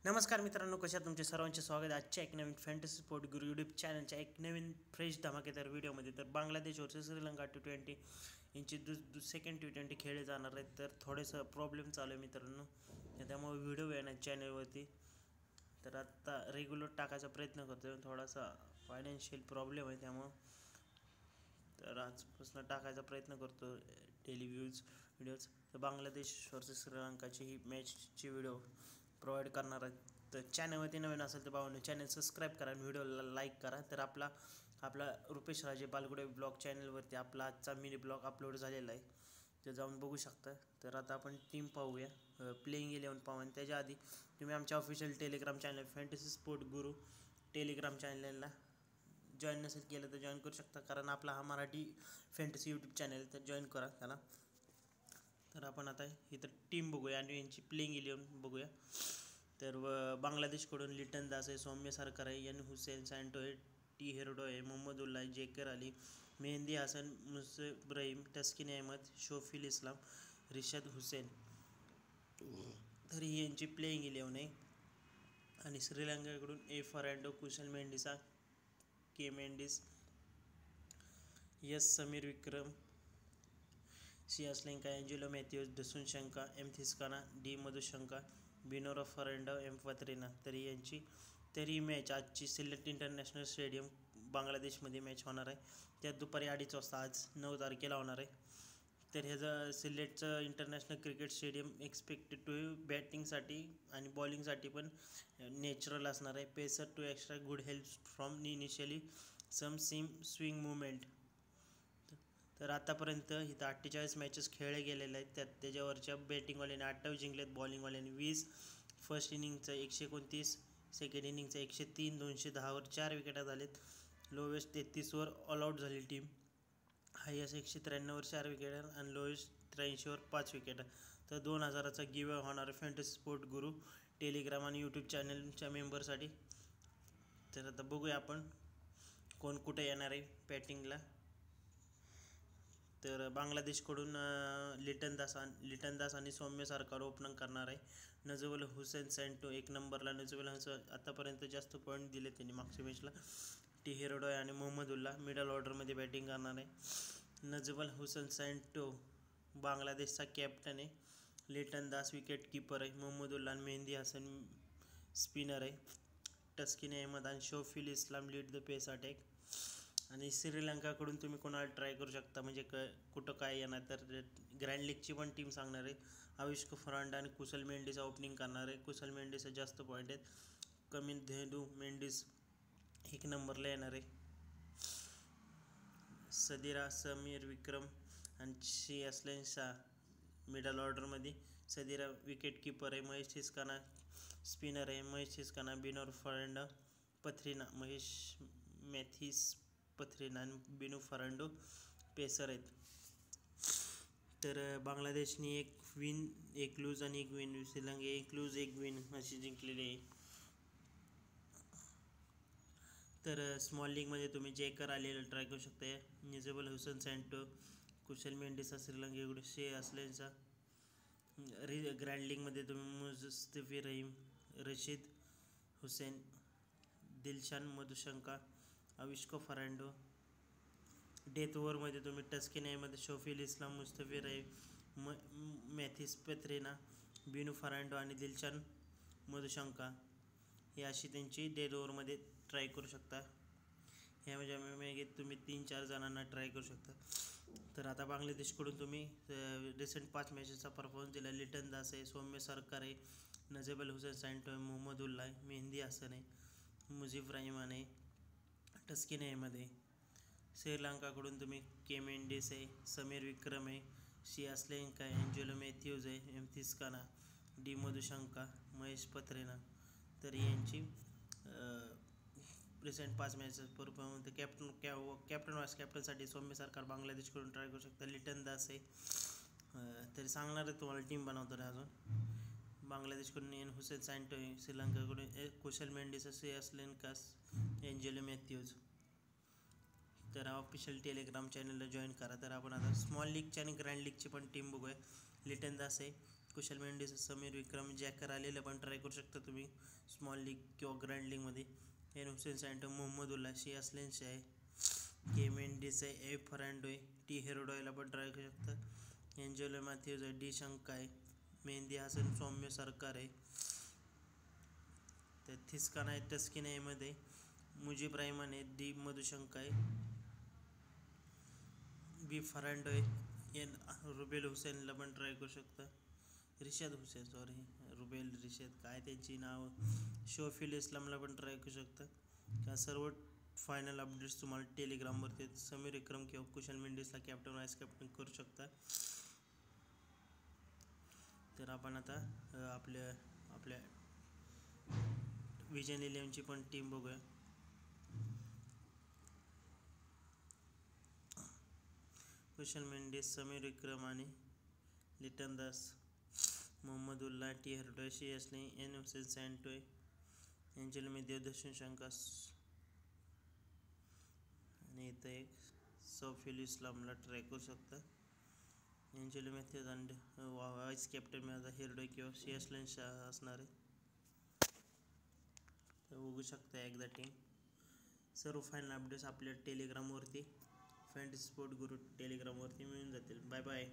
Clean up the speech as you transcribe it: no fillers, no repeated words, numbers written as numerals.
नमस्कार मित्रांनो, कशा तुमचे सर्वांचे स्वागत आहे आजच्या एक नवीन फॅन्टसी स्पोर्ट गुरु यूट्यूब चॅनलच्या एक नवीन फ्रेश धमाकेदार व्हिडिओमध्ये. तर बांगलादेश वर्सेस श्रीलंका T20 यांची सेकंड T20 खेळले जाणार आहेत. तर थोडेसं प्रॉब्लेम चालू आहे मित्रांनो, त्यामुळे व्हिडिओ येणार चॅनलवरती. तर आत्ता रेग्युलर टाकायचा प्रयत्न करतो, थोडासा फायनान्शियल प्रॉब्लेम आहे त्यामुळं. तर आजपासून टाकायचा प्रयत्न करतो डेली व्हिडिओज. तर बांगलादेश वर्सेस श्रीलंकाची ही मॅचची व्हिडिओ प्रोव्हाइड करणार आहे. तर चॅनलवरती नवीन असेल तर भावांनो चॅनल सबस्क्राईब करा आणि व्हिडिओला लाईक करा. तर आपला रुपेश राजे बालगुडे ब्लॉग चॅनलवरती आपला आजचा मिनी ब्लॉग अपलोड झालेला आहे, ते जाऊन बघू शकता. तर आता आपण टीम पाहूया, प्लेइंग 11 पाहू. आणि त्याच्या आधी तुम्ही आमच्या official Telegram channel fantasy sport गुरु टेलिग्राम चॅनलला जॉईन नसेल केलं तर जॉईन करू शकता, कारण आपला हा मराठी फॅन्टसी यूट्यूब चॅनल, तर जॉईन करा त्याला. तर आपण आता इथं टीम बघूया आणि यांची प्लेइंग 11 बघूया. तर बांगलादेशकडून लिटन दास आहे, सौम्य सरकार आहे, एन हुसेन सँटो आहे, टी हेरडो आहे, मोहम्मदुल्ला आहे, जेकर अली, मेहंदी हसन, मुस्तफिर, तस्किन अहमद, शोफिल इस्लाम, रिशाद हुसेन. तर ही यांची प्लेइंग 11 आहे. आणि श्रीलंकेकडून A Fernando, Kusal Mendis, K Mendis, S Samir Vikram, C Asalanka, Angelo Mathews, Dasun Shanaka, M Theekshana, D Madushanka, Binura Fernando, M Pathirana. तरी ही मॅच आजची सिलेक्ट इंटरनॅशनल स्टेडियम बांगलादेशमध्ये मॅच होणार आहे. त्यात दुपारी 2:30 वाजता आज 9 तारखेला होणार आहे. तर ह्याचं सिलेक्टचं international cricket stadium expected to बॅटिंगसाठी आणि बॉलिंगसाठी पण नॅचरल असणार आहे. Pacer to extra good help from initially some swing movement. तर आतापर्यंत इथं 48 मॅचेस खेळले गेलेले आहेत. त्याच्यावरच्या बॅटिंगवाल्याने 28 जिंकलेत, बॉलिंगवाल्याने 20. फर्स्ट इनिंगचं 129, सेकंड इनिंगचं 103, 210वर 4 विकेटा झालेत. लोवेस्ट 33वर ऑल आऊट झाली टीम. हायस्ट 193वर 4 विकेटा आणि लोवेस्ट 83वर 5 विकेटा. तर 2000चा गिव्ह होणार फॅन्टसी स्पोर्ट गुरु टेलिग्राम आणि यूट्यूब चॅनलच्या मेंबरसाठी. तर आता बघूया आपण कोण कुठे येणार आहे बॅटिंगला. तर बांगलादेशकडून लिटन दास आणि सौम्य सरकार ओपनिंग करणार आहे. नजवल हुसेन सँटो 1 नंबरला. नजवल हुसेन आतापर्यंत जास्त पॉईंट दिले त्यांनी मागच्या मॅचला. टी हेरडो आणि मोहम्मदुल्ला मिडल ऑर्डरमध्ये बॅटिंग करणार आहे. नजवल हुसेन सँटो बांगलादेशचा कॅप्टन आहे. लिटन दास विकेट कीपर आहे. मोहम्मदुल्ला आणि मेहंदी हसन स्पिनर आहे. तस्किन अहमद आणि शोफिल इस्लाम लीड द पेस अटॅक. आणि श्रीलंकाकडून तुम्ही कोणाला ट्राय करू शकता, म्हणजे कुठं काय येणार. तर ग्रँड लीगची पण टीम सांगणार आहे. आविष्को फर्नांडो आणि कुशल मेंडिसा ओपनिंग करणार आहे. कुशल मेंडिसा जास्त पॉईंट आहेत. कमी धेंदू मेंडिस 1 नंबरला येणार आहे. सदिरा, समीर विक्रम आणि शी असलेंशा मिडल ऑर्डरमध्ये. सदिरा विकेट कीपर आहे. महेश थिस्काना स्पिनर आहे. महेश थिस्काना, बिनोर फर्नांडो, पथ्रिना, मॅथ्यूज पथ्रिना आणि बिनू फर्नांडो पेसर आहेत. तर बांगलादेशने 1 विन 1 लूज आणि 1 विन, श्रीलंका 1 लूज 1 विन अशी जिंकलेली आहे. तर स्मॉल लीगमध्ये तुम्ही जेकर आलेलं ट्राय करू शकता. नजवल हुसेन सँटो, कुशल मेंडिसा श्रीलंकेकडून, शे असलेंचा. ग्रँड लीगमध्ये तुम्ही मुस्तफिर, रशीद हुसेन, दिलशान मधुशंका, आविष्को फर्नांडो. डेथ ओव्हरमध्ये तुम्ही टस्किन अहमद, शोफिल इस्लाम, मुस्तफिर, मॅथ्यूज पथ्रिना, बिनू फर्नांडो आणि दिलशान मधुशंका ही अशी त्यांची डेथ ओव्हरमध्ये ट्राय करू शकता. ह्यामध्ये तुम्ही 3-4 जणांना ट्राय करू शकता. तर आता बांगलादेशकडून तुम्ही रिसेंट 5 मॅचेसचा परफॉर्मन्स दिला. लिटन दास आहे, सौम्य सरकार आहे, नजबल हुसेन सँटो आहे, मोहम्मदुल्ला आहे, मेहंदी हसन आहे, मुजीब रहमान आहे, टस्किन अहमद आहे. श्रीलंकाकडून तुम्ही के मेंडिस आहे, समीर विक्रम आहे, शी असलेंका आहे, एंजेलो मॅथ्यूज आहे, एम थिस्काना, डी मधुशंका, महेश पथ्रिना. तर यांची recent 5 matches performance. Captain vice कॅप्टनसाठी सौम्य सरकार बांगलादेशकडून ट्राय करू शकता. लिटन दास आहे. तरी सांगणार आहे तुम्हाला टीम बनवतो आहे अजून. बांगलादेशकडून एन हुसेन सँटो आहे. श्रीलंकाकडून कुशल मेंडिस, सी असलेंका, एंजेलो मॅथ्यूज. तर ऑफिशियल टेलिग्राम चॅनलला जॉईन करा. तर आपण आता स्मॉल लीगची आणि ग्रँड लीगची पण टीम बघूया. लिटन दास आहे, कुशल मेंडिस, समीर विक्रम, जॅकर आलेलं पण ट्राय करू शकता तुम्ही स्मॉल लीग किंवा ग्रँड लीगमध्ये. एन हुसेन सँटो, मोहम्मदुल्ला, शियास लेन्स आहे, के मेंडिस आहे, ए फर्नांडो आहे, टी हेरोडॉयला पण ट्राय करू शकता. एंजेलो मॅथ्यूज आहे, डी शंका आहे, मेहंदी हसन, सौम्य सरकार आहे, तर थिस्कान आहे, टस्किन आहे मध्ये, मुजीब राहिमान आहे, डी मधुशंका आहे, बी फर्नांडो आहे, एन रुबेल हुसेनला पण ट्राय करू शकता. रिशाद हुसेन, सॉरी, रुबेल रिशाद, काय त्यांची नाव, शोफिल इस्लामला पण ट्राय करू शकता. त्या सर्व फायनल अपडेट्स तुम्हाला टेलिग्रामवरती समीर विक्रम किंवा कुशल मेंडिसला कॅप्टन व्हाईस कॅप्टन करू शकता. तर आपण आता आपल्या आपल्या विजन 11ची पण टीम बघूया. कुशल मेंडिस, समीर विक्रम आणि लिटन दास, मोहम्मदुल्ला, टी हेरोडॉय, शियास लेन्स, एन हुसेन सँटोय, एंजेलो मॅथ्यूज, दर्शन शंका आणि इथं एक सौफिल इस्लामला ट्राय करू शकता. एंजेलो मॅथ्यूज आणि व्हाईस कॅप्टन माझा हेरोडॉय किंवा शियास लेन्स असणार आहे. तर बघू शकता एकदा टीम. सर्व फायनल अपडेट्स आपल्या टेलिग्रामवरती फॅन्टसी स्पोर्ट गुरु टेलिग्रामवरती मिळून जातील. Bye bye.